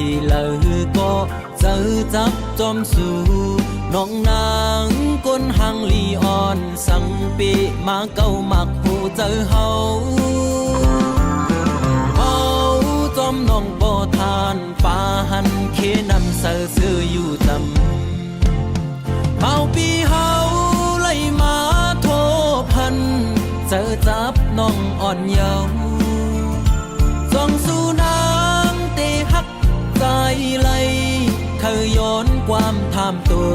ดีเลยก็เจอจับจอมสู่น้องนางก้นหังลีอ่อนสังปีมาเก้ามักหูเจอเฮาจอมน้องบ่ทานป่าหันเคนำเสือซื้ออยู่จำเมาปีเฮาไล่มาโทพันเจอจับน้องอ่อนเยาว์ส่องสู่นางเตหักใจไหลเคยย้อนความทำตัว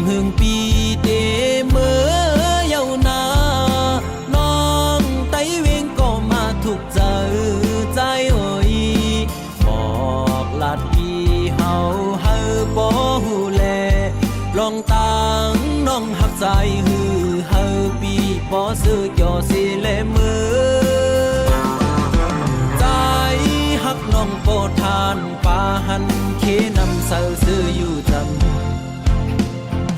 หึงปีเตเมื่อเยาวนานองไต้เวงก็มาถูกเจอใจเอ่ยบอกลาดพี่เฮาเฮาบ่ฮู้แลลองตังน้องหักใจฮือเฮาปีบ่ซื้อจอสิแลมือใจหักน้องโปทานป่าหันเคนำเสือซื้ออยู่จำ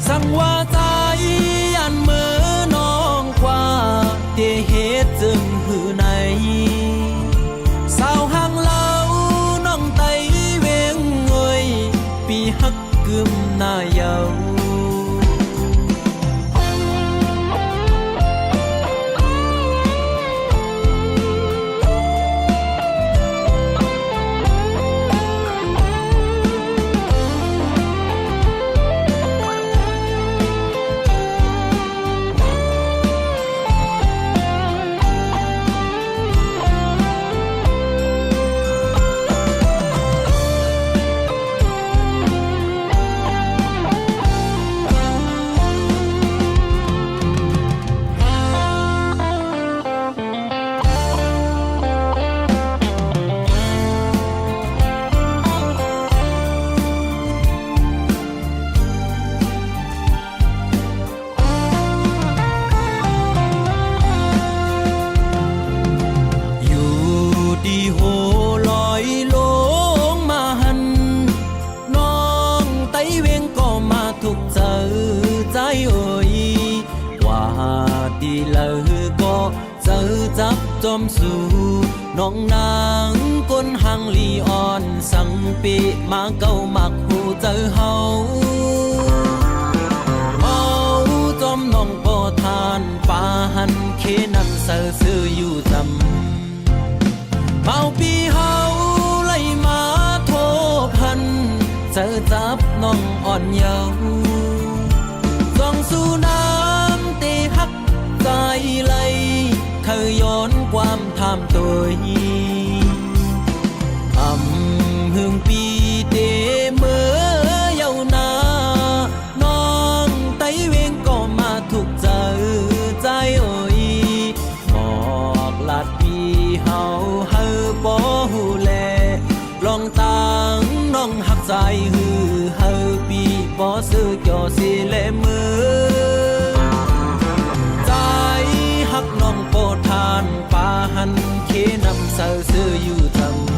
สั่งว่าใจอันเมื่อน้องกว่าเตเหตุจึงหือในสาวห่างเล่าน้องไตเวงเอ่ยปีฮักกึมหน้าเยาดีโหลอยลงมาหันน้องไต้เวงก็มาถูกเจอใจเอ่ยว่าดีเลยก็เจอจับจอมสู่น้องนางก้นหังลีอ่อนสังปีมาเก้ามักหูเจอเฮาจอมน้องบ่ทานป่าหันเคนำเสือซื้ออยู่จำเมาปีเฮาไล่มาโทพันเจอจับน้องอ่อนเยาว์ส่องสู่น้ำเตหักใจไหลเคยย้อนความทำตัวหึงปีเตเมื่อเยาวนานองไต้เวงก็มาถูกเจอใจเอ่ยบอกลาดพี่เฮาบ่ฮู้แลลองตังน้องหักใจฮือเฮาปีบ่ซื้อจอสิแลมือใจหักน้องโปทานป่าหันเคนำเสือซื้ออยู่จำ